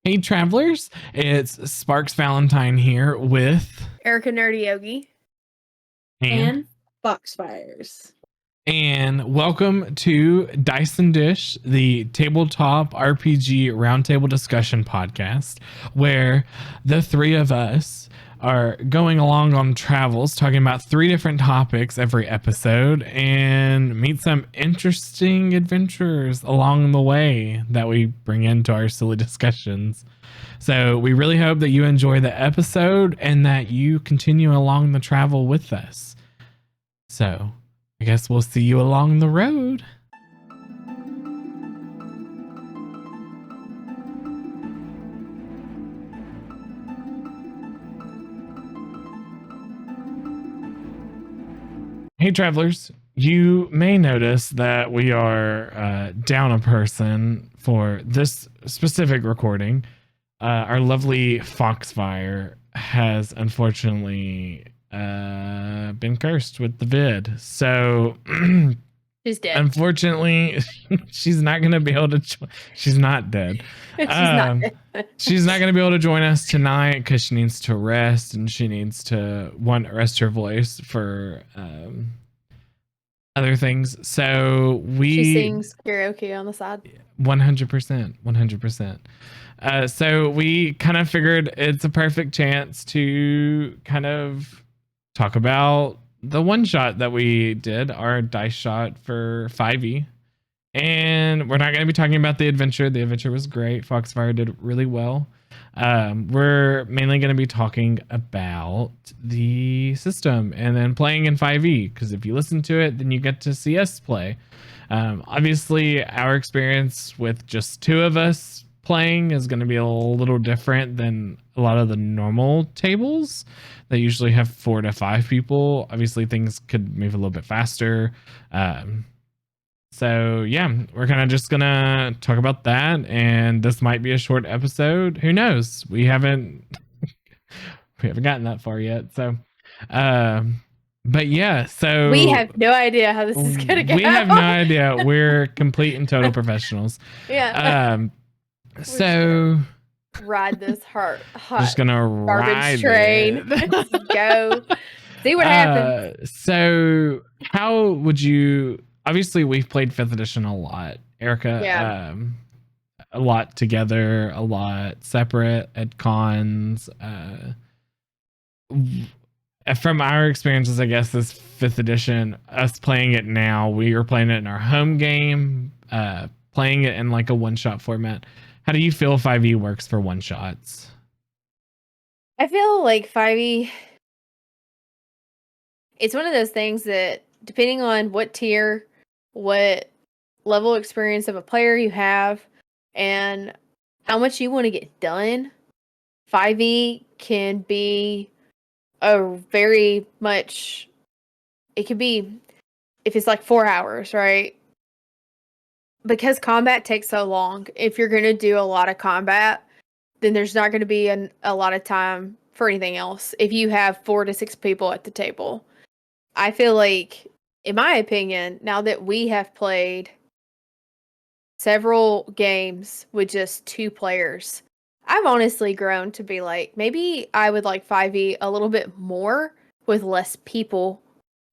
Hey, travelers, it's Sparks Valentine here with Erica Nerdy Yogi. and And Foxfires. and welcome to Dyson Dish, the tabletop RPG roundtable discussion podcast, where the three of us are going along on travels, talking about three different topics every episode, and meet some interesting adventurers along the way that we bring into our silly discussions. So we really hope that you enjoy the episode and that you continue along the travel with us. So I guess we'll see you along the road. Hey, travelers, you may notice that we are down a person for this specific recording. Our lovely Foxfire has unfortunately been cursed with the vid. So She's dead. unfortunately, she's not going to be able to. She's not dead. She's not dead. She's not going to be able to join us tonight because she needs to rest and she needs to rest her voice for other things. So She sings karaoke on the side. 100%. So we kind of figured it's a perfect chance to kind of talk about the one shot that we did, our dice shot for 5e. And we're not going to be talking about the adventure. The adventure was great. Foxfire did really well. We're mainly going to be talking about the system and then playing in 5e, because if you listen to it, then you get to see us play. Obviously, our experience with just two of us playing is going to be a little different than a lot of the normal tables that usually have 4 to 5 people. Obviously, things could move a little bit faster. So yeah, we're kind of just gonna talk about that, and this might be a short episode. Who knows? We haven't gotten that far yet. So, but yeah, so We have no idea how this is gonna go. we have no idea. We're complete and total professionals. Yeah. So Ride this hot just gonna ride garbage train. it. Let's go. See what happens. So how would you? Obviously, we've played 5th edition a lot, Erica. Yeah. A lot together, a lot separate at cons. From our experiences, I guess this 5th edition, us playing it now, we are playing it in our home game, playing it in like a one-shot format. How do you feel 5e works for one-shots? I feel like 5e, it's one of those things that, depending on what tier, what level experience of a player you have, and how much you want to get done, 5e can be a very much, it could be, if it's like 4 hours, right? Because combat takes so long, if you're going to do a lot of combat, then there's not going to be a lot of time for anything else if you have 4 to 6 people at the table. I feel like, in my opinion, now that we have played several games with just 2 players, I've honestly grown to be like, maybe I would like 5e a little bit more with less people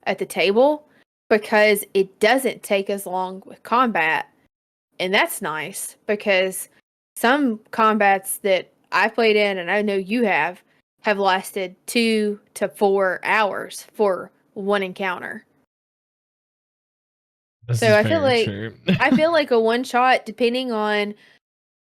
at the table, because it doesn't take as long with combat. And that's nice, because some combats that I've played in, and I know you have lasted 2 to 4 hours for one encounter. So I feel like I feel like a one shot, depending on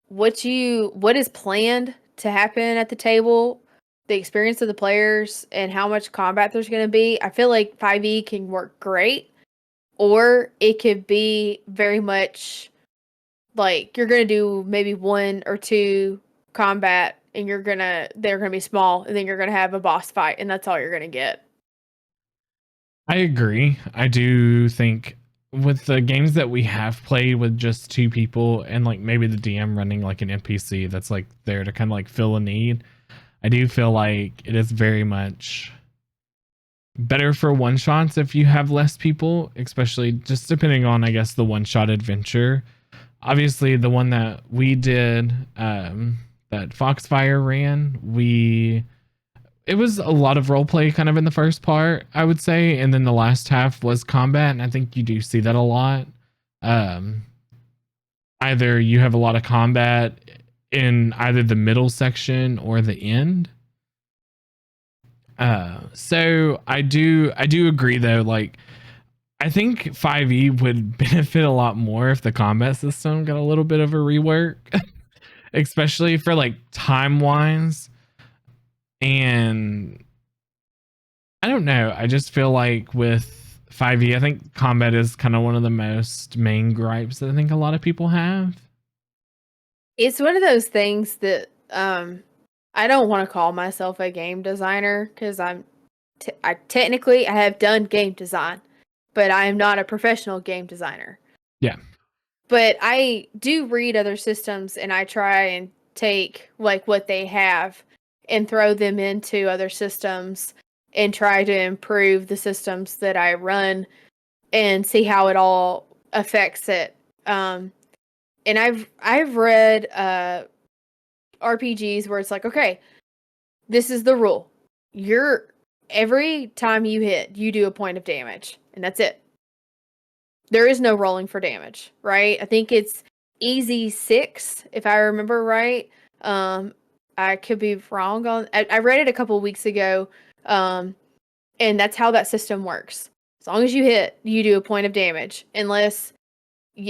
what is planned to happen at the table, the experience of the players, and how much combat there's going to be, I feel like 5e can work great, or it could be very much like you're going to do maybe 1 or 2 combat, and they're going to be small, and then you're going to have a boss fight, and that's all you're going to get. I agree. I do think with the games that we have played with just 2 people and like maybe the DM running like an NPC that's like there to kind of like fill a need, I do feel like it is very much better for one shots if you have less people, especially just depending on, I guess, the one shot adventure. Obviously, the one that we did that Foxfire ran, it was a lot of role play kind of in the first part, I would say, and then the last half was combat, and I think you do see that a lot. Either you have a lot of combat in either the middle section or the end. So I do agree though, like I think 5e would benefit a lot more if the combat system got a little bit of a rework, especially for like time wise. And I don't know, I just feel like with 5e, I think combat is kind of one of the most main gripes that I think a lot of people have. It's one of those things that I don't want to call myself a game designer because I technically I have done game design, but I am not a professional game designer. Yeah. But I do read other systems and I try and take like what they have and throw them into other systems and try to improve the systems that I run and see how it all affects it. And I've read RPGs where it's like, okay, this is the rule. Every time you hit, you do a point of damage, and that's it. There is no rolling for damage, right? I think it's easy 6, if I remember right. I could be wrong on. I read it a couple weeks ago, and that's how that system works. As long as you hit, you do a point of damage, unless.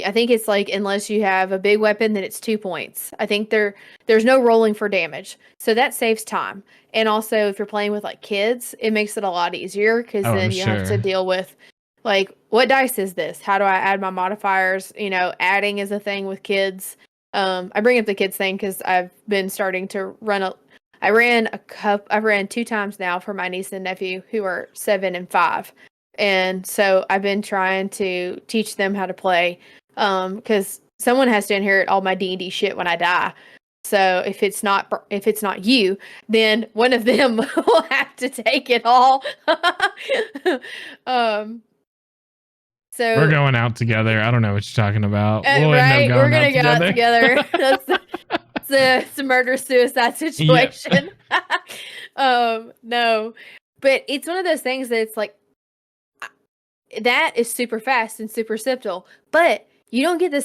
I think it's like unless you have a big weapon, then it's 2 points. I think there's no rolling for damage, so that saves time. And also, if you're playing with like kids, it makes it a lot easier because then you have to deal with like what dice is this? How do I add my modifiers? You know, adding is a thing with kids. I bring up the kids thing because I've been starting to run I've ran 2 times now for my niece and nephew who are 7 and 5. And so I've been trying to teach them how to play because someone has to inherit all my D&D shit when I die. So if it's not you, then one of them will have to take it all. So we're going out together. I don't know what you're talking about. We'll right? We're gonna go out together. It's a murder-suicide situation. No, but it's one of those things that it's like that is super fast and super simple, but you don't get the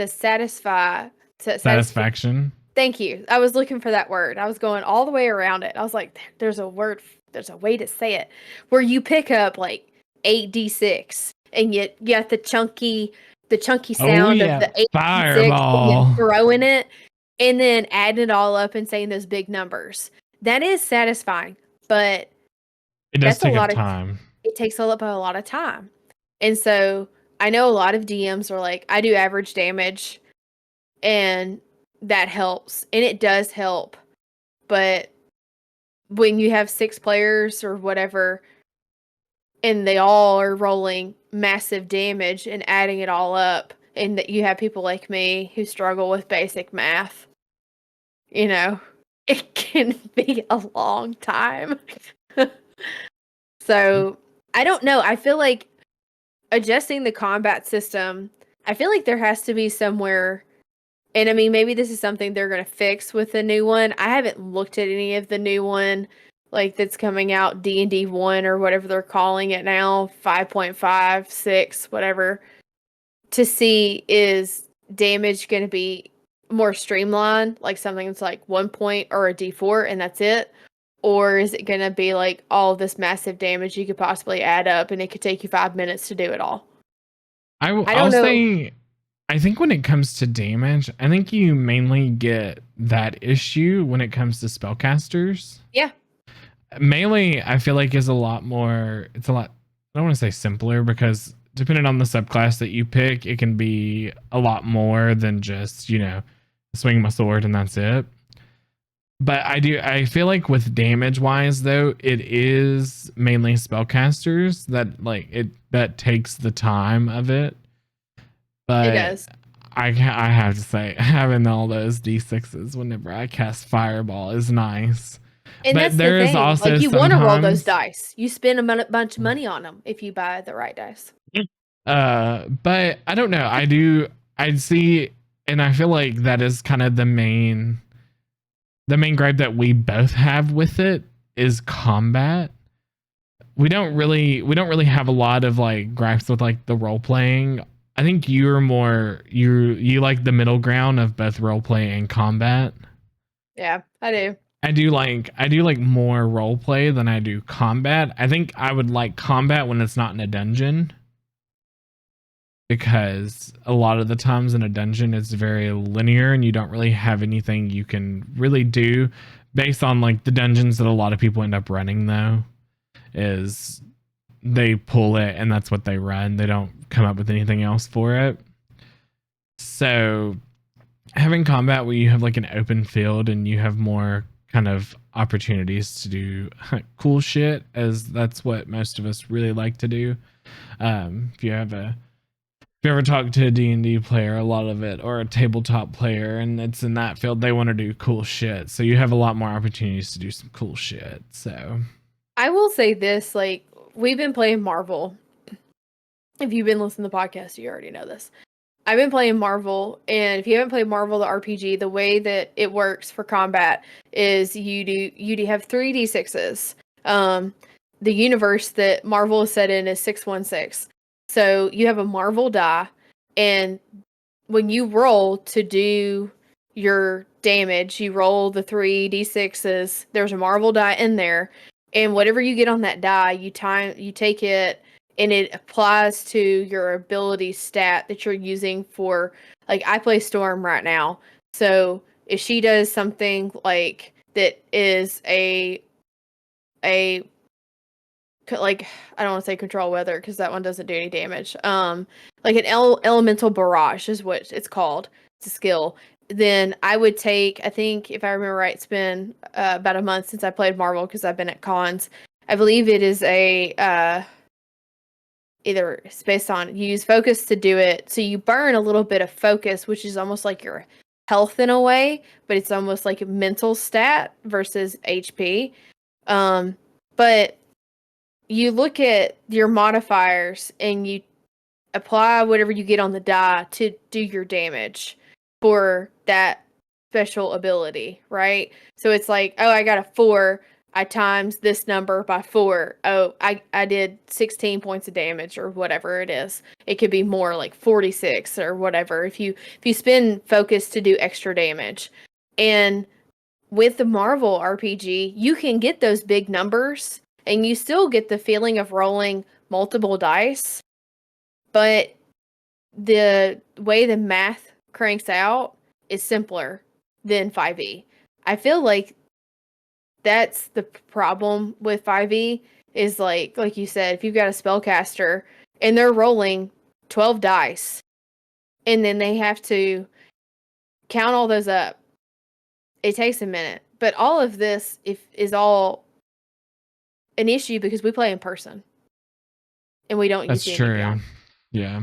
satisfaction. Thank you. I was looking for that word. I was going all the way around it. I was like, there's a word, there's a way to say it, where you pick up like 8d6 and you get the chunky sound of the 8d6 fireball, and throwing it and then adding it all up and saying those big numbers. That is satisfying, but it does take a time. It takes up a lot of time. And so I know a lot of DMs are like, I do average damage and that helps. And it does help. But when you have 6 players or whatever, and they all are rolling massive damage and adding it all up, and that you have people like me who struggle with basic math, you know, it can be a long time. So I don't know. I feel like adjusting the combat system, I feel like there has to be somewhere, and I mean, maybe this is something they're going to fix with the new one. I haven't looked at any of the new one, like that's coming out, D&D 1 or whatever they're calling it now, 5.5, 6, whatever, to see is damage going to be more streamlined, like something that's like 1 point or a D4 and that's it? Or is it going to be like all this massive damage you could possibly add up and it could take you 5 minutes to do it all? I'll say, I think when it comes to damage, I think you mainly get that issue when it comes to spellcasters. Yeah. Melee, I feel like is a lot more, I don't want to say simpler because depending on the subclass that you pick, it can be a lot more than just, swing my sword and that's it. But I feel like with damage wise though, it is mainly spellcasters that takes the time of it. But it does. I have to say, having all those D6s whenever I cast Fireball is nice. And but that's the thing. Also like you want to roll those dice. You spend a bunch of money on them if you buy the right dice. But I don't know. I'd see, and I feel like that is kind of the main the main gripe that we both have with it is combat. We don't really have a lot of like gripes with like the role playing. I think you're more you like the middle ground of both role play and combat. Yeah, I do. I do like more role play than I do combat. I think I would like combat when it's not in a dungeon, because a lot of the times in a dungeon it's very linear and you don't really have anything you can really do based on like the dungeons that a lot of people end up running though, is they pull it and that's what they run. They don't come up with anything else for it. So having combat where you have like an open field and you have more kind of opportunities to do cool shit, as that's what most of us really like to do. If you ever talk to a D&D player, a lot of it, or a tabletop player, and it's in that field, they want to do cool shit. So you have a lot more opportunities to do some cool shit. So I will say this, like, we've been playing Marvel. If you've been listening to the podcast, you already know this. I've been playing Marvel, and if you haven't played Marvel the RPG, the way that it works for combat is you have 3d6s. The universe that Marvel is set in is 616. So you have a Marvel die, and when you roll to do your damage, you roll the 3d6s. There's a Marvel die in there, and whatever you get on that die, you take it, and it applies to your ability stat that you're using for, like, I play Storm right now. So if she does something like that is like, I don't want to say control weather because that one doesn't do any damage. Like an elemental barrage is what it's called. It's a skill. Then I would take, I think if I remember right, it's been about a month since I played Marvel because I've been at cons. I believe it is either it's based on, you use focus to do it. So you burn a little bit of focus, which is almost like your health in a way, but it's almost like a mental stat versus HP. But you look at your modifiers and you apply whatever you get on the die to do your damage for that special ability, right? So it's like, oh, I got a 4. I times this number by 4. Oh, I did 16 points of damage or whatever it is. It could be more, like 46 or whatever if you spend focus to do extra damage. And with the Marvel RPG, you can get those big numbers and you still get the feeling of rolling multiple dice, but the way the math cranks out is simpler than 5e. I feel like that's the problem with 5e, is like you said, if you've got a spellcaster and they're rolling 12 dice and then they have to count all those up, it takes a minute. But all of this is all an issue because we play in person and we don't that's use true. D&D. Yeah.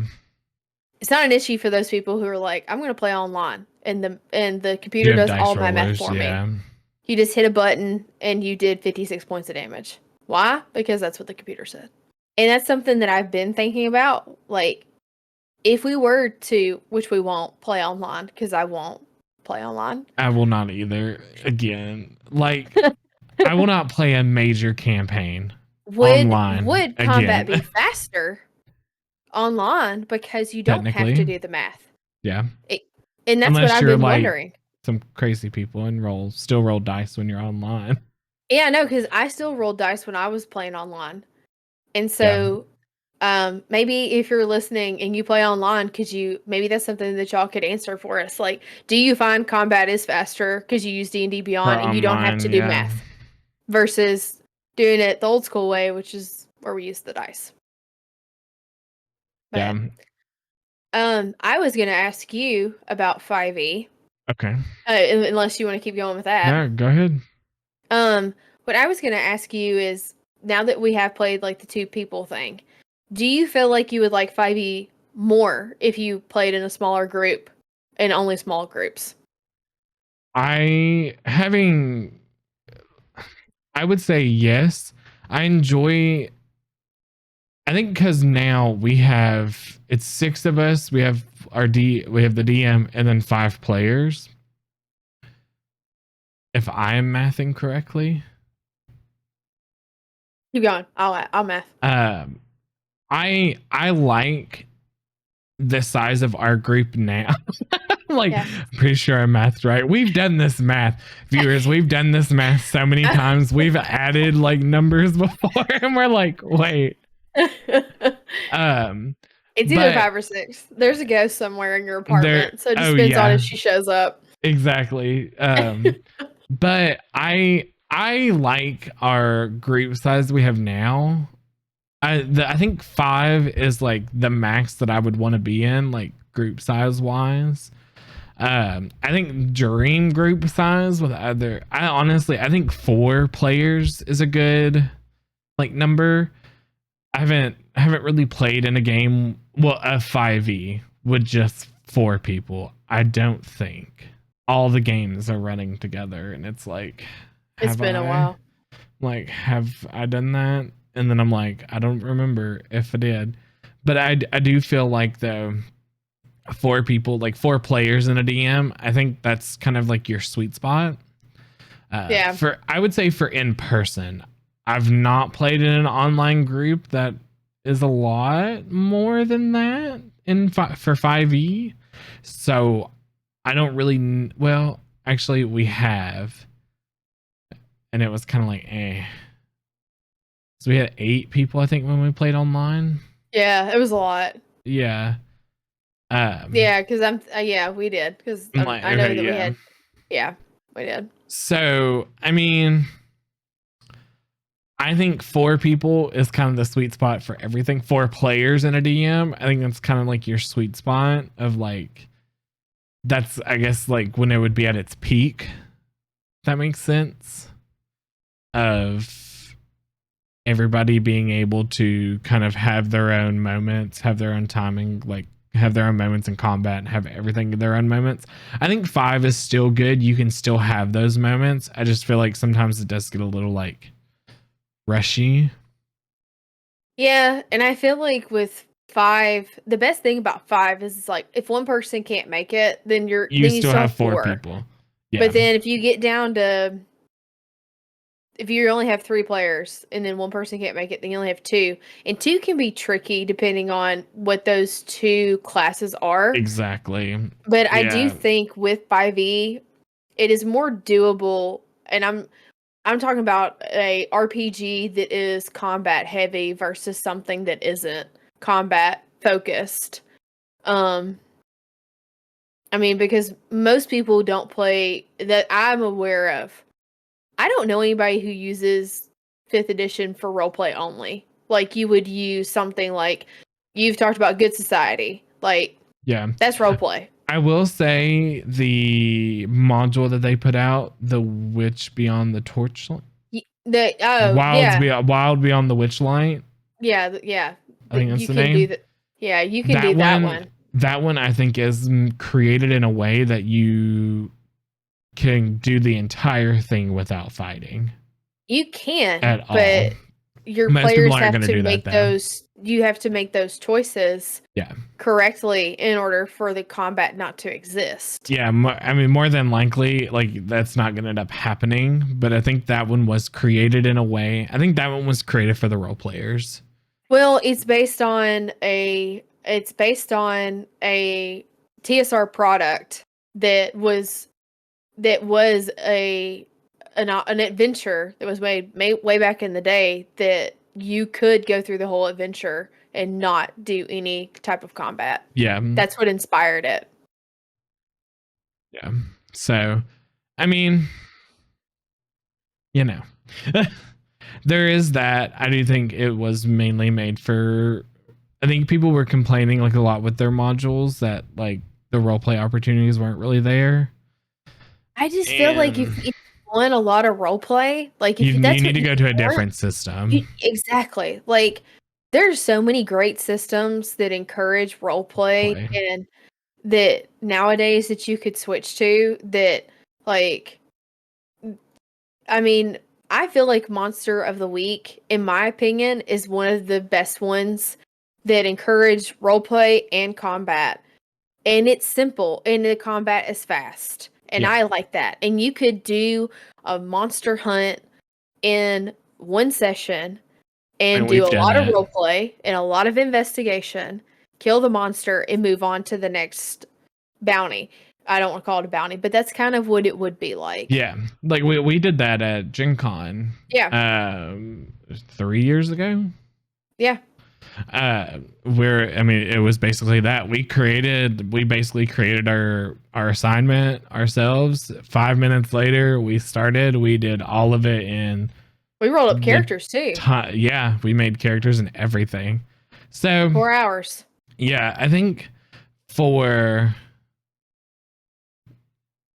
It's not an issue for those people who are like, I'm going to play online and the You computer have does dice all my math rollers, for yeah. me. You just hit a button and you did 56 points of damage. Why? Because that's what the computer said. And that's something that I've been thinking about. Like, if we were to, which we won't play online, because I won't play online. I will not either. Again, like, I will not play a major campaign online. Would combat again. be faster online because you don't have to Technically. do the math? Yeah. And that's Unless what I've you're been like wondering. some crazy people and still roll dice when you're online. Yeah, no, because I still rolled dice when I was playing online. And so maybe if you're listening and you play online, maybe that's something that y'all could answer for us. Like, do you find combat is faster because you use D&D Beyond and you don't have to do math versus doing it the old school way, which is where we use the dice? But, I was going to ask you about 5e. Okay. Unless you want to keep going with that. No, go ahead. What I was going to ask you is, now that we have played like the 2 people thing, do you feel like you would like 5e more if you played in a smaller group and only small groups? I would say yes. I think because now it's 6 of us. We have the DM and then 5 players. if I'm mathing correctly. Keep going. I'll math. I like the size of our group now. Like, Yeah. I'm pretty sure I mathed right. We've done this math, viewers. We've done this math so many times. We've added like numbers before, and we're like, wait. It's either 5 or 6. There's a ghost somewhere in your apartment, so it just depends on if she shows up. Exactly. But I like our group size we have now. I think 5 is like the max that I would want to be in, like group size wise. I think dream group size with I think 4 players is a good like number. I haven't really played in a game, well, a 5e with just 4 people. I don't think all the games are running together, and it's like, It's been a while. Like, have I done that? And then I'm like, I don't remember if I did, but I do feel like though 4 people, like 4 players in a DM, I think that's kind of like your sweet spot. Yeah. I would say for in person. I've not played in an online group that is a lot more than that for 5e. So I don't really, well, actually we have, and it was kind of like, So we had 8 people, I think, when we played online. Yeah, it was a lot. Yeah. Yeah, because we did. Because I know that we had, we did. So, I mean, I think 4 people is kind of the sweet spot for everything. 4 players in a DM. I think that's kind of like your sweet spot of like, that's, I guess, like when it would be at its peak. If that makes sense. Of everybody being able to kind of have their own moments, have their own timing, like have their own moments in combat, have everything their own moments. I think 5 is still good. You can still have those moments. I just feel like sometimes it does get a little like rushy. Yeah, and I feel like with 5, the best thing about 5 is it's like if one person can't make it, then you still have 4 people. Yeah. But then if you get down to, if you only have 3 players and then one person can't make it, then you only have 2. And 2 can be tricky depending on what those 2 classes are. Exactly. But I do think with 5e, it is more doable. And I'm talking about a RPG that is combat heavy versus something that isn't combat focused. I mean, because most people don't play that I'm aware of. I don't know anybody who uses 5th edition for roleplay only. Like you would use something like you've talked about Good Society. Like, yeah, that's roleplay. I will say the module that they put out, The Witch Beyond the Torchlight. Wild Beyond the Witchlight. Yeah. I think that's the name. You can do that one. That one I think is created in a way that you can do the entire thing without fighting. You can, at but all. Your Most players have to make those. You have to make those choices correctly in order for the combat not to exist. Yeah, I mean, more than likely, like that's not going to end up happening. But I think that one was created in a way. I think that one was created for the role players. Well, it's based on a TSR product that was an adventure that was made way back in the day that you could go through the whole adventure and not do any type of combat. Yeah. That's what inspired it. Yeah. So, I mean, there is that. I do think it was mainly made for, I think people were complaining like a lot with their modules that like the roleplay opportunities weren't really there. I just feel like if you want a lot of roleplay, like if you need to go to a different system. Exactly. Like there's so many great systems that encourage roleplay and that nowadays that you could switch to that, like, I mean, I feel like Monster of the Week, in my opinion, is one of the best ones that encourage roleplay and combat. And it's simple, and the combat is fast. And Yeah. I like that. And you could do a monster hunt in one session and do we've a done lot of it. role play and a lot of investigation, kill the monster, and move on to the next bounty. I don't want to call it a bounty, but that's kind of what it would be like. Yeah, like we did that at Gen Con. Yeah. 3 years ago. Yeah. Where I mean, it was basically that we basically created our assignment ourselves. 5 minutes later, we started. We did all of it in We rolled up the characters too. yeah, we made characters and everything. So 4 hours. yeah, I think for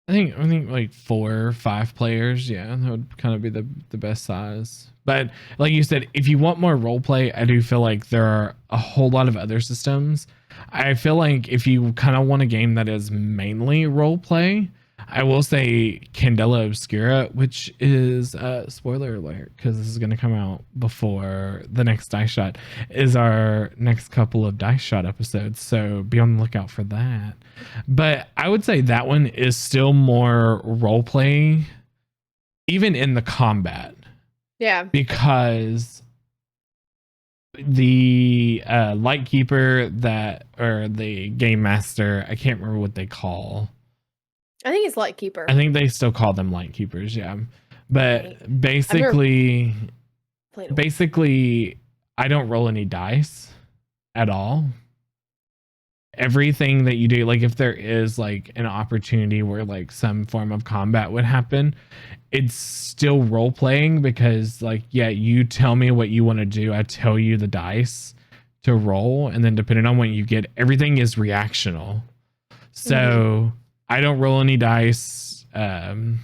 I think like 4 or 5 players, yeah, that would kind of be the best size. But like you said, if you want more role play, I do feel like there are a whole lot of other systems. I feel like if you kind of want a game that is mainly role play, I will say Candela Obscura, which is spoiler alert because this is going to come out before the next Dice Shot, is our next couple of Dice Shot episodes. So be on the lookout for that. But I would say that one is still more role play, even in the combat. Yeah. Because the Lightkeeper or the Game Master, I can't remember what they call. I think it's Lightkeeper. I think they still call them Lightkeepers, yeah. But basically, I don't roll any dice at all. Everything that you do, like if there is like an opportunity where like some form of combat would happen, it's still role playing because like, yeah, you tell me what you want to do. I tell you the dice to roll. And then depending on what you get, everything is reactional. So I don't roll any dice. And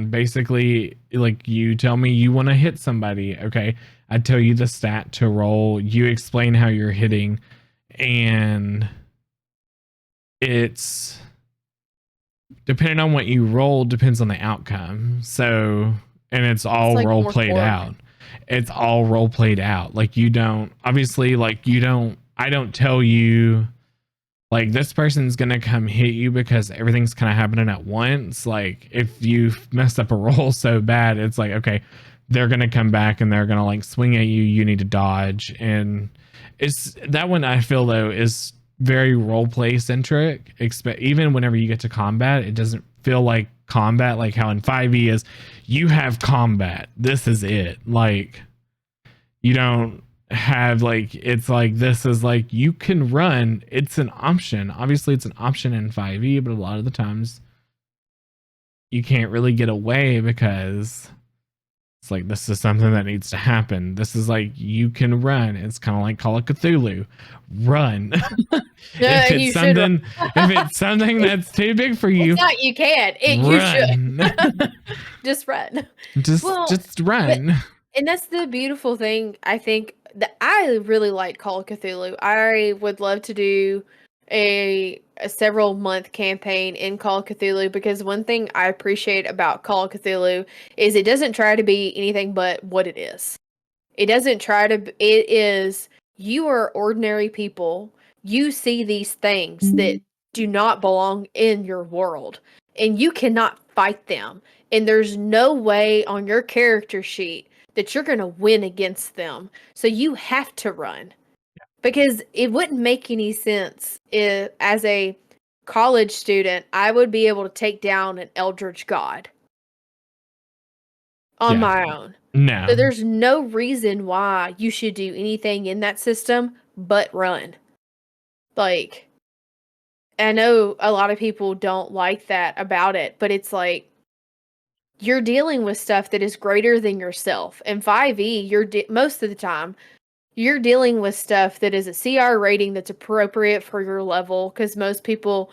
basically like you tell me you want to hit somebody. Okay. I tell you the stat to roll. You explain how you're hitting. And it's depending on what you roll depends on the outcome. So, and it's all like role played out. It's all role played out. Like you don't obviously like you don't I don't tell you like this person's gonna come hit you because everything's kind of happening at once. Like if you messed up a roll so bad, it's like, okay, they're gonna come back and they're gonna like swing at you. You need to dodge. And it's that one I feel though is very role play centric. Even whenever you get to combat, it doesn't feel like combat, like how in 5e is you have combat. This is it. Like you don't have like it's like this is like you can run. It's an option. Obviously, it's an option in 5e, but a lot of the times you can't really get away because it's like this is something that needs to happen. This is like you can run. It's kind of like Call of Cthulhu. Run. Yeah, if it's something that's too big for you, it's not you can. You should. Just run. Just run. And that's the beautiful thing. I think that I really like Call of Cthulhu. I would love to do a several month campaign in Call of Cthulhu because one thing I appreciate about Call of Cthulhu is it doesn't try to be anything but what it is. It doesn't try to. It is you are ordinary people. You see these things that do not belong in your world, and you cannot fight them. And there's no way on your character sheet that you're going to win against them. So you have to run. Because it wouldn't make any sense if, as a college student, I would be able to take down an Eldritch God on my own. No. So there's no reason why you should do anything in that system but run. Like, I know a lot of people don't like that about it, but it's like, you're dealing with stuff that is greater than yourself. In 5e, most of the time, you're dealing with stuff that is a CR rating that's appropriate for your level, because most people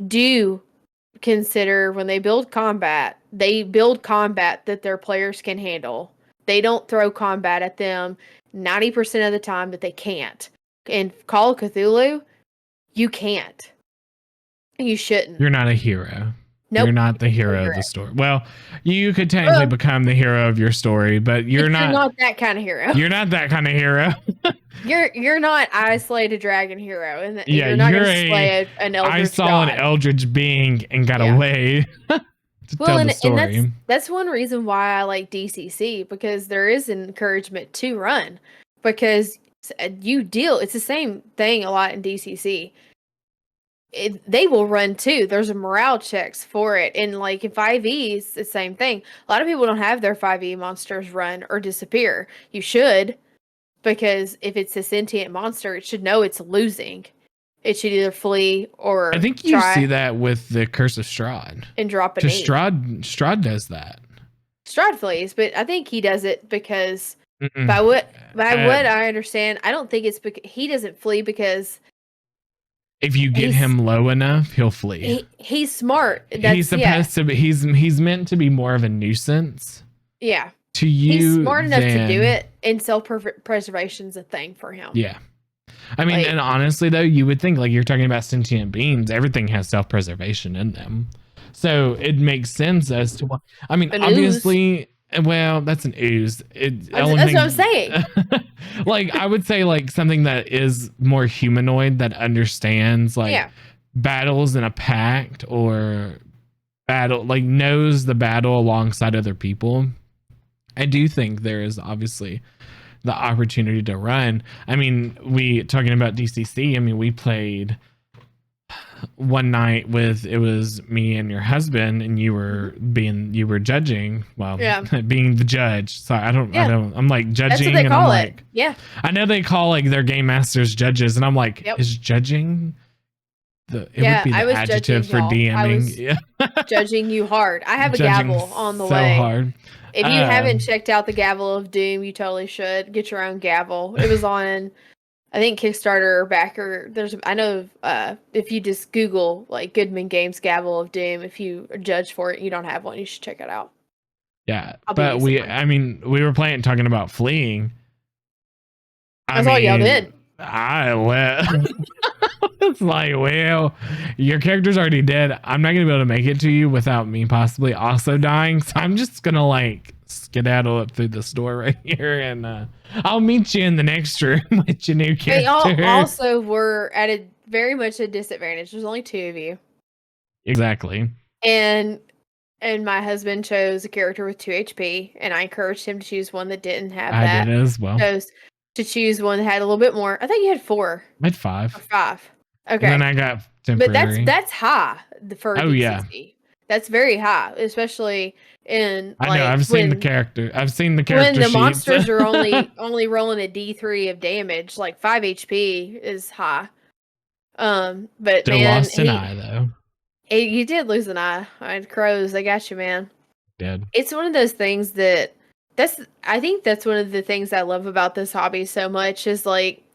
do consider when they build combat that their players can handle. They don't throw combat at them 90% of the time that they can't. In Call of Cthulhu, you can't. You shouldn't. You're not a hero. Nope. You're not the hero of the story. Well, you could technically become the hero of your story, but you're not that kind of hero. You're not that kind of hero. You're not I slayed a dragon hero, and Yeah, you're not going to slay an eldritch I saw god. an eldritch being and got away to tell the story. And that's one reason why I like DCC, because there is an encouragement to run, because it's the same thing a lot in DCC. They will run too. There's a morale checks for it. And like in 5e, it's the same thing. A lot of people don't have their 5e monsters run or disappear. You should, because if it's a sentient monster, it should know it's losing. It should either flee or I think you see that with the Curse of Strahd. And drop an Because Strahd does that. Strahd flees, but I think he does it because by what I understand, I don't think it's because he doesn't flee because if you get him low enough, he'll flee. He's smart. He's supposed to be. He's meant to be more of a nuisance. Yeah. To you, he's smart enough to do it, and self-preservation's a thing for him. Yeah. I mean, and honestly, though, you would think, like, you're talking about sentient beings, everything has self-preservation in them. So it makes sense as to why. I mean, obviously, well, that's an ooze. That's what I'm saying. Like, I would say, like, something that is more humanoid that understands, like, battles in a pact or knows the battle alongside other people. I do think there is obviously the opportunity to run. I mean, talking about DCC, I mean, we played one night it was me and your husband, and you were judging, being the judge. So I'm like judging. That's what they call it. Yeah. I know they call like their game masters judges, and I'm like, is judging would be the adjective for DMing. Judging you hard. I have a gavel on the way. So hard. If you haven't checked out the Gavel of Doom, you totally should get your own gavel. It was on, I think, Kickstarter or Backer. If you just Google like Goodman Games Gavel of Doom, if you are judged for it, you don't have one, you should check it out. Yeah, but we were talking about fleeing. That's all y'all did. It's like, well, your character's already dead. I'm not gonna be able to make it to you without me possibly also dying. So I'm just gonna like skedaddle up through this door right here, and I'll meet you in the next room with your new character. They also were at very much a disadvantage. There's only 2 of you. Exactly. And my husband chose a character with 2 HP, and I encouraged him to choose one that didn't have that. I did as well. Chose to choose one that had a little bit more. I think you had 4. I had 5. Or 5. Okay. And then I got temporary. But that's high for DCC. Yeah. That's very high, especially in. I know. I've seen the character. I've seen the character. When the sheets. monsters are only rolling a D3 of damage, like 5 HP is high. But still lost an eye though. You did lose an eye. Crows, they got you, man. Did. It's one of those things I think that's one of the things I love about this hobby so much is like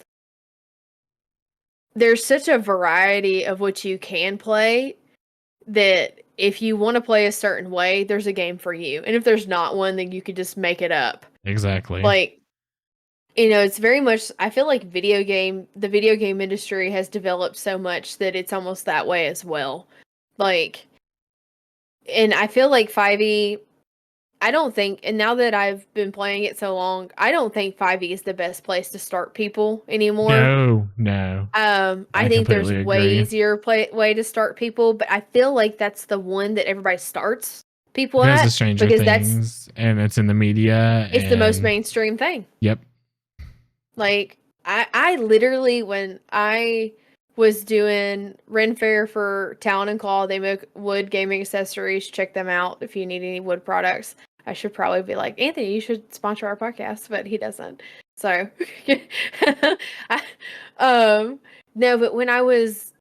there's such a variety of what you can play that if you want to play a certain way, there's a game for you. And if there's not one, then you could just make it up. Exactly. Like, it's very much, I feel like the video game industry has developed so much that it's almost that way as well. Like, and I feel like 5e, I don't think, and now that I've been playing it so long, I don't think 5e is the best place to start people anymore. No. I think there's a way easier way to start people, but I feel like that's the one that everybody starts people at. The Stranger Things, and it's in the media. It's the most mainstream thing. Yep. Like, I literally, when I was doing Ren Fair for Talon and Claw, they make wood gaming accessories. Check them out if you need any wood products. I should probably be like, Anthony, you should sponsor our podcast, but he doesn't. So, no, but when I was,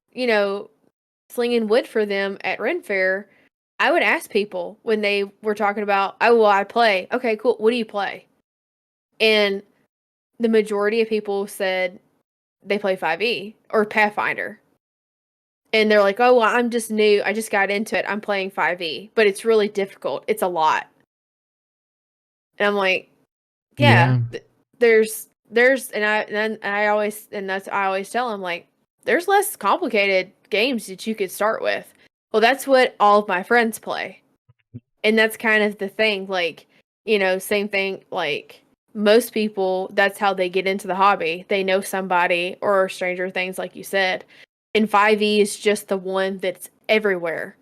slinging wood for them at Ren Fair, I would ask people when they were talking about, I play. Okay, cool. What do you play? And the majority of people said they play 5e or Pathfinder. And they're like, oh, well, I'm just new. I just got into it. I'm playing 5e, but it's really difficult. It's a lot. And I'm like, there's, and I always tell them, like, there's less complicated games that you could start with. Well, that's what all of my friends play. And that's kind of the thing. Like, same thing. Like, most people, that's how they get into the hobby. They know somebody or Stranger Things, like you said. And 5e is just the one that's everywhere.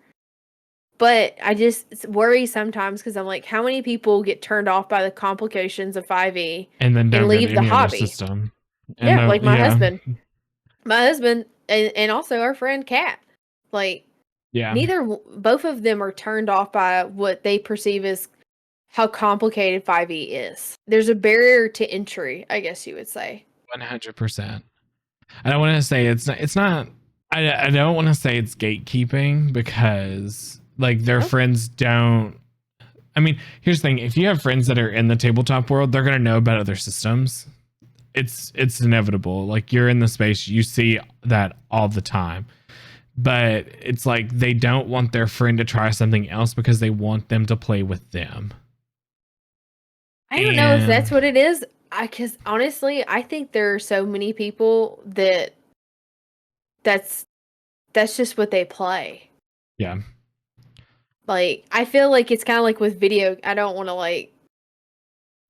But I just worry sometimes because I'm like, how many people get turned off by the complications of 5e and then don't leave go to the any other hobby? system. And Yeah, no- like my yeah. husband. My husband and also our friend Kat. Like, Yeah. both of them are turned off by what they perceive as how complicated 5e is. There's a barrier to entry, I guess you would say. 100%. I don't want to say it's not. I don't want to say it's gatekeeping because like their friends don't. I mean, here's the thing: if you have friends that are in the tabletop world, they're gonna know about other systems. It's inevitable. Like you're in the space, you see that all the time. But it's like they don't want their friend to try something else because they want them to play with them. I don't know if that's what it is. Because honestly, I think there are so many people that's just what they play. Yeah. Like, I feel like it's kind of like with video. I don't want to like.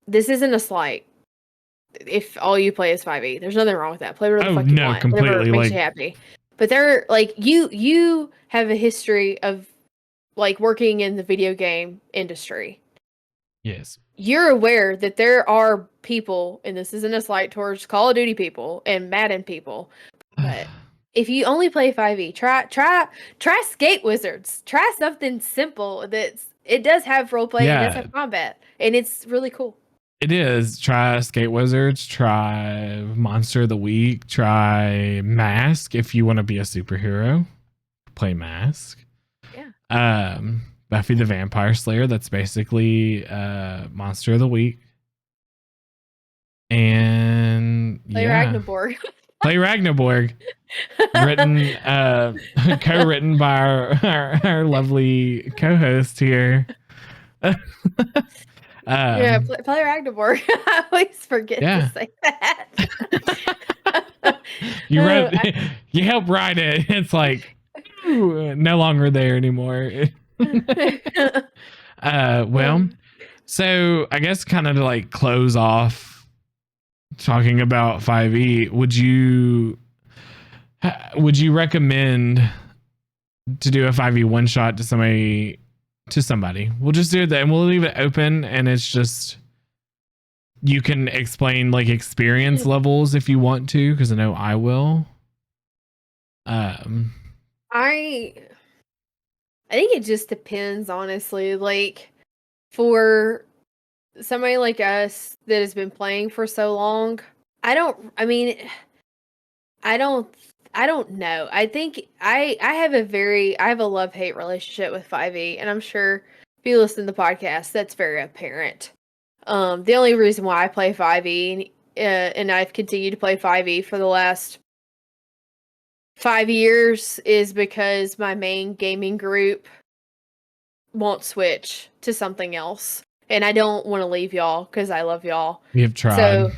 This isn't a slight. If all you play is 5e, there's nothing wrong with that. Play whatever the fuck you want. Completely. Whatever makes you happy. But they're like you have a history of like working in the video game industry. Yes. You're aware that there are people, and this isn't a slight towards Call of Duty people and Madden people, but if you only play 5e, try Skate Wizards. Try something simple it does have role play and it does have combat, and it's really cool. It is. Try Skate Wizards, try Monster of the Week, try Mask if you want to be a superhero. Play Mask. Yeah. Buffy the Vampire Slayer, that's basically Monster of the Week. And play Ragnarborg. Play Ragnarborg. Written co-written by our lovely co-host here. Play Ragnarbork. I always forget to say that. You help write it. It's like no longer there anymore. Well, so I guess kind of to like close off talking about 5e, would you recommend to do a 5e one shot to somebody? We'll just do that and we'll leave it open, and it's just you can explain like experience levels if you want to, because I know I will. I think it just depends, honestly. Like, for somebody like us that has been playing for so long, I don't know. I think I have a love-hate relationship with 5e, and I'm sure if you listen to the podcast, that's very apparent. The only reason why I play 5e, and I've continued to play 5e for the last 5 years, is because my main gaming group won't switch to something else, and I don't want to leave y'all because I love y'all. We have tried. So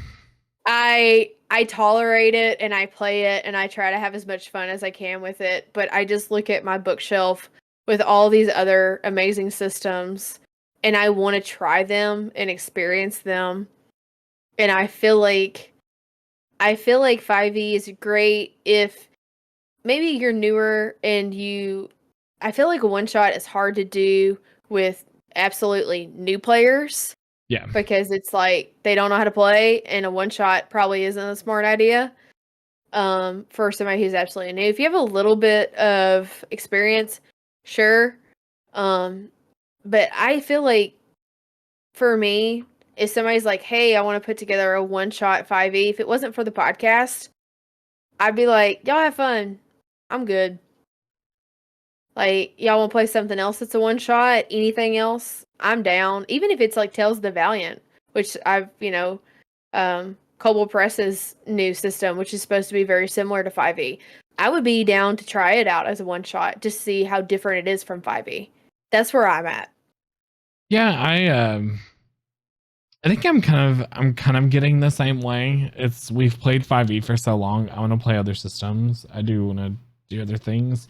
I tolerate it and I play it and I try to have as much fun as I can with it, but I just look at my bookshelf with all these other amazing systems and I want to try them and experience them. And I feel like 5e is great if maybe you're newer and I feel like a one shot is hard to do with absolutely new players. Yeah. Because it's like they don't know how to play, and a one shot probably isn't a smart idea. For somebody who's absolutely new. If you have a little bit of experience, sure. But I feel like for me, if somebody's like, hey, I want to put together a one shot 5e, if it wasn't for the podcast, I'd be like, y'all have fun. I'm good. Like, y'all want to play something else that's a one shot? Anything else? I'm down. Even if it's like Tales of the Valiant, which I've, Cobalt Press's new system, which is supposed to be very similar to 5e. I would be down to try it out as a one shot to see how different it is from 5e. That's where I'm at. Yeah, I think I'm kind of getting the same way. We've played 5e for so long. I want to play other systems. I do want to do other things.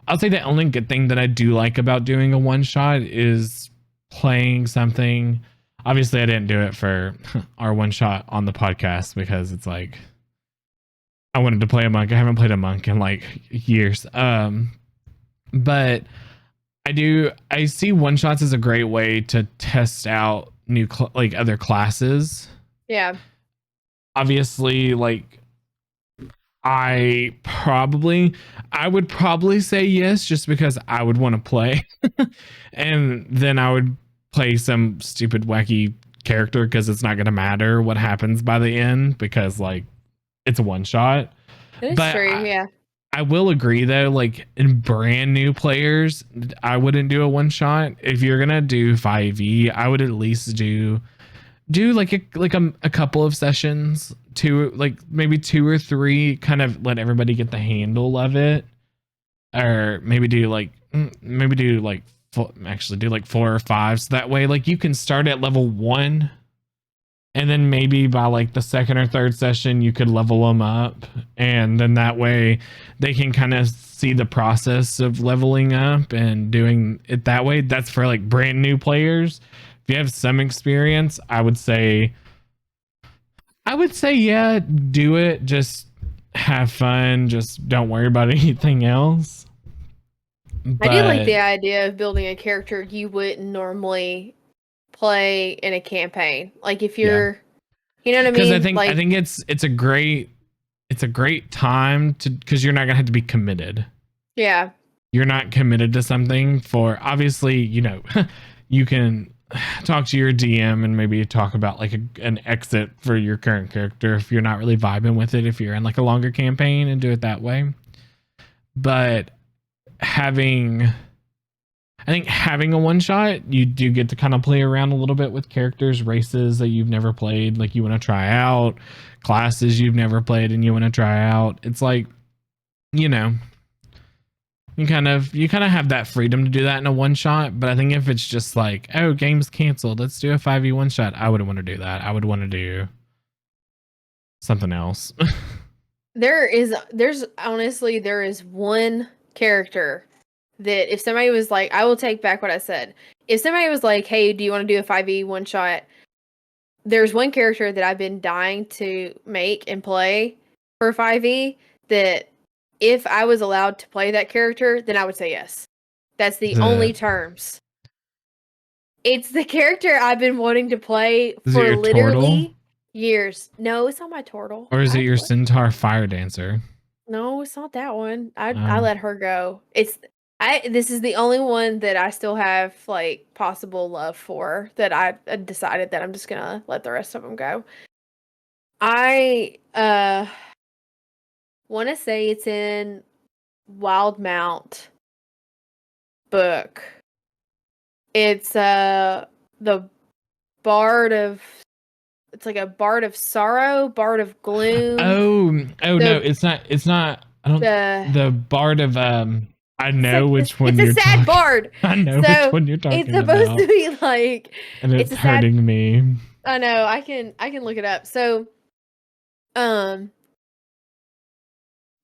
I'll say the only good thing that I do like about doing a one shot is playing something. Obviously, I didn't do it for our one shot on the podcast because it's like I wanted to play a monk. I haven't played a monk in like years. But I see one shots as a great way to test out new like other classes. Yeah. Obviously, like I would probably say yes just because I would want to play. And then I would play some stupid wacky character because it's not going to matter what happens by the end because like it's a one shot. It is But true, yeah. I will agree though, like in brand new players, I wouldn't do a one shot. If you're gonna do 5e, I would at least do like a couple of sessions, maybe 2 or 3, kind of let everybody get the handle of it, or maybe do like 4 or 5, so that way like you can start at level 1. And then maybe by like the second or third session, you could level them up. And then that way they can kind of see the process of leveling up and doing it that way. That's for like brand new players. If you have some experience, I would say, yeah, do it. Just have fun. Just don't worry about anything else. I do like the idea of building a character you wouldn't normally play in a campaign. Like if you're, you know what I mean? Because I think it's a great time because you're not gonna have to be committed. Yeah. You're not committed to something for, obviously, you can talk to your DM and maybe talk about like an exit for your current character if you're not really vibing with it, if you're in like a longer campaign, and do it that way. But I think having a one shot, you do get to kind of play around a little bit with characters, races that you've never played, like you want to try out, classes you've never played and you want to try out. It's like, you kind of have that freedom to do that in a one shot. But I think if it's just like, oh, game's canceled, let's do a 5e one shot, I wouldn't want to do that. I would want to do something else. there is one character that if somebody was like, I will take back what I said. If somebody was like, hey, do you want to do a 5e one shot? There's one character that I've been dying to make and play for 5e that if I was allowed to play that character, then I would say yes. That's the only terms. It's the character I've been wanting to play for literally years. No, it's not my turtle. Or is it your centaur fire dancer? No, it's not that one. I let her go. This is the only one that I still have like possible love for, that I decided that I'm just gonna let the rest of them go. I want to say it's in Wildmount book. It's the bard of. It's like a bard of sorrow, bard of gloom. No, it's not. I don't. The bard of I know which one you're talking. It's a sad bard. I know which one you're talking about. It's supposed to be like, and it's hurting me. I know. I can look it up. So,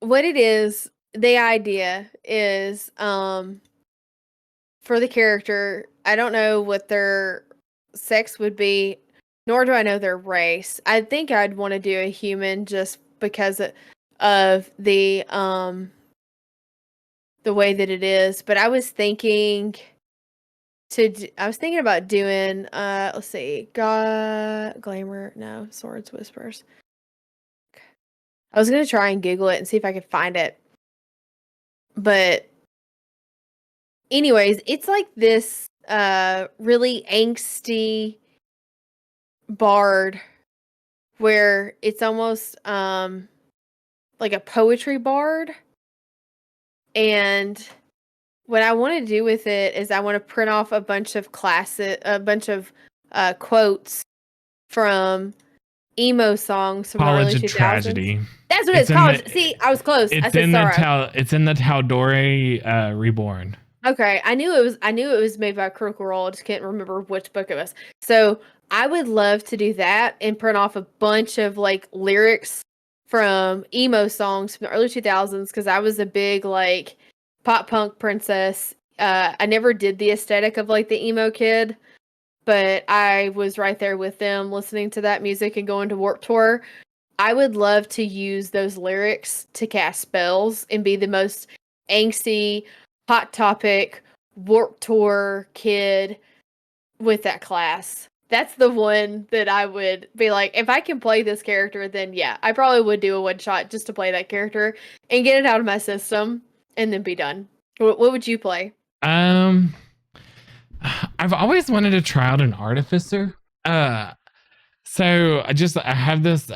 what it is, the idea is, for the character, I don't know what their sex would be, nor do I know their race. I think I'd want to do a human just because of the way that it is. But I was thinking about doing let's see, glamour, no, swords, whispers. I was gonna try and Google it and see if I could find it. But anyways, it's like this really angsty bard where it's almost like a poetry bard. And what I want to do with it is I want to print off a bunch of quotes from emo songs from College the early 2000s. Tragedy. That's what it's called. See, I was close. It's in the Tal'Dorei Reborn. Okay, I knew it was made by Critical Role. I just can't remember which book it was. So I would love to do that and print off a bunch of like lyrics from emo songs from the early 2000s, because I was a big like pop punk princess. I never did the aesthetic of like the emo kid, but I was right there with them listening to that music and going to Warped Tour. I would love to use those lyrics to cast spells and be the most angsty, hot topic, Warped Tour kid with that class. That's the one that I would be like, if I can play this character, then yeah, I probably would do a one shot just to play that character and get it out of my system and then be done. What would you play? I've always wanted to try out an artificer. So I have this.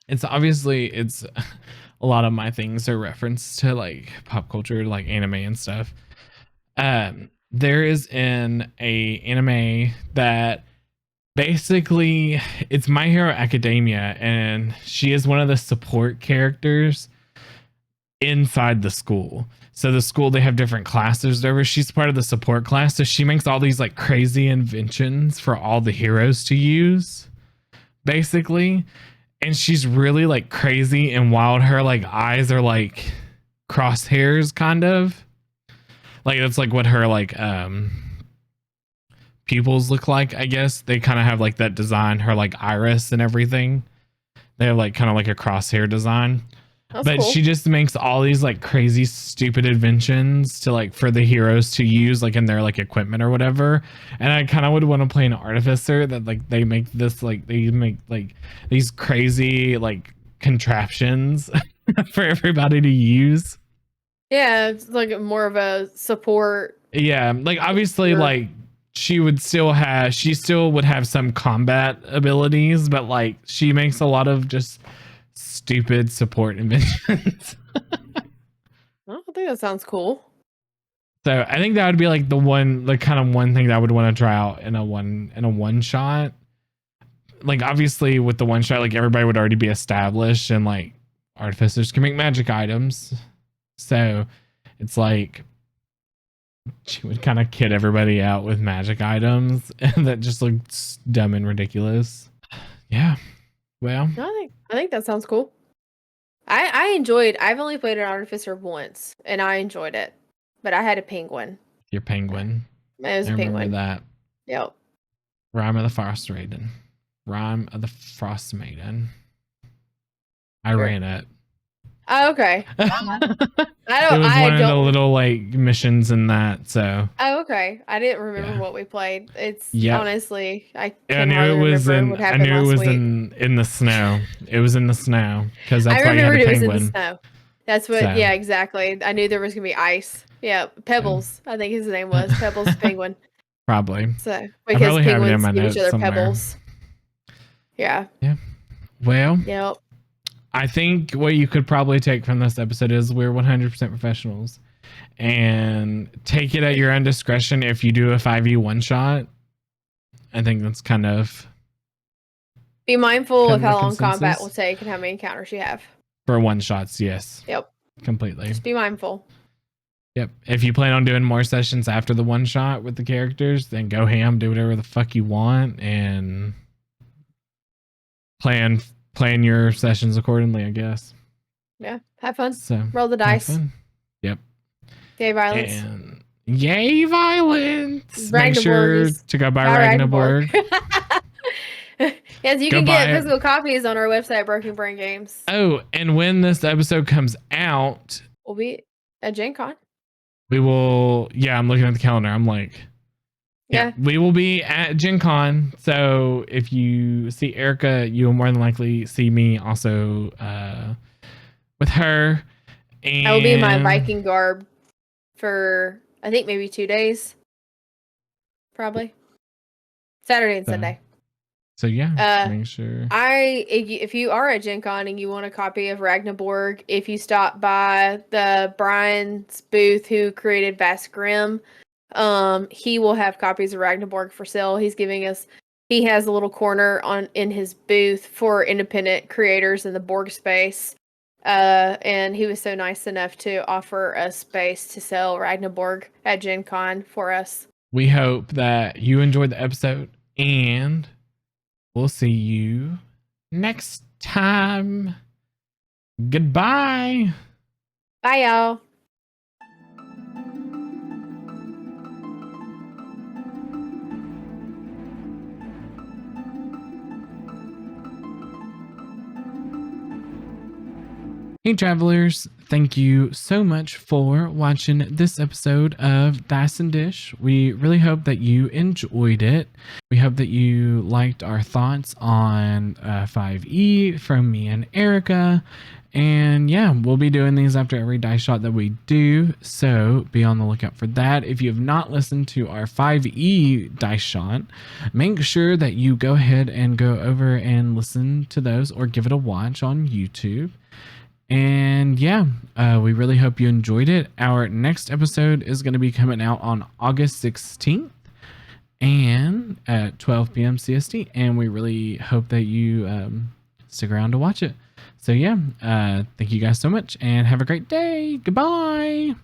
It's a lot of my things are reference to like pop culture, like anime and stuff. There is an anime that basically it's My Hero Academia, and she is one of the support characters inside the school. So the school, they have different classes over. She's part of the support class, so she makes all these like crazy inventions for all the heroes to use, basically. And she's really like crazy and wild. Her like eyes are like crosshairs, kind of. Like that's like what her like pupils look like, I guess. They kind of have like that design, her like iris and everything. They have like kind of like a crosshair design. That's But cool. she just makes all these like crazy stupid inventions to like for the heroes to use like in their like equipment or whatever. And I kind of would want to play an artificer that like they make this like they make like these crazy like contraptions for everybody to use. Yeah, it's like more of a support. Yeah, like obviously Sure. like she still would have some combat abilities, but like she makes a lot of just stupid support inventions. Oh, I think that sounds cool. So I think that would be like the kind of one thing that I would want to try out in a one shot. Like obviously with the one shot, like everybody would already be established, and like artificers can make magic items. So it's like she would kind of kid everybody out with magic items and that just looks dumb and ridiculous. Yeah. Well, I think that sounds cool. I've only played an artificer once and I enjoyed it. But I had a penguin. your penguin. It was I a remember penguin. that. Yep. Rhyme of the Frost Maiden. Rhyme of the Frost Maiden. I Sure. ran it. Oh, okay. It was I one of the don't little like missions in that. So Oh, okay. I didn't remember Yeah. what we played. It's Yep. honestly I I can knew hardly it was remember in. what I happened knew it last was week. in the snow. It was in the snow because that's I why you had remembered a it was in penguin. the snow. That's what So. yeah, exactly. I knew there was gonna be ice. Yeah, Pebbles. I think his name was Pebbles the Penguin. Probably. So because probably have it in penguins my give each notes other somewhere. pebbles. Yeah. Well, Yep. I think what you could probably take from this episode is we're 100% professionals, and take it at your own discretion. If you do a 5e one shot, I think that's kind of Be mindful Kind of of how a long combat consensus? will take and how many encounters you have. for one shots. Yes, Yep. completely. Just be mindful. Yep. If you plan on doing more sessions after the one shot with the characters, then go ham, do whatever the fuck you want, and plan your sessions accordingly, I guess. Yeah. Have fun. So Roll the have dice. fun. Yep. Yay, violence. And yay, violence! Make Ragnaborg sure is- to go buy Bye, Ragnaborg. Yes, you Go can buy get it. physical copies on our website, Broken Brain Games. Oh, and when this episode comes out, We'll be at Gen Con. we will. Yeah, I'm looking at the calendar. I'm like, Yeah. we will be at Gen Con. So if you see Erica, you will more than likely see me also with her. And I will be in my Viking garb for, I think, maybe 2 days. Probably. Saturday and So, Sunday. So yeah, Uh, make sure. If you are at Gen Con and you want a copy of Ragnaborg, if you stop by the Brian's booth who created Vast Grim, he will have copies of Ragnaborg for sale. He has a little corner in his booth for independent creators in the Borg space. And he was so nice enough to offer us space to sell Ragnaborg at Gen Con for us. We hope that you enjoyed the episode, and we'll see you next time. Goodbye. Bye, y'all. Hey, travelers, thank you so much for watching this episode of Dice and Dish. We really hope that you enjoyed it. We hope that you liked our thoughts on 5e from me and Erica. And yeah, we'll be doing these after every dice shot that we do, so be on the lookout for that. If you have not listened to our 5e dice shot, make sure that you go ahead and go over and listen to those or give it a watch on YouTube. And yeah, we really hope you enjoyed it. Our next episode is going to be coming out on August 16th and at 12 p.m. CST. And we really hope that you stick around to watch it. So yeah, thank you guys so much and have a great day. Goodbye.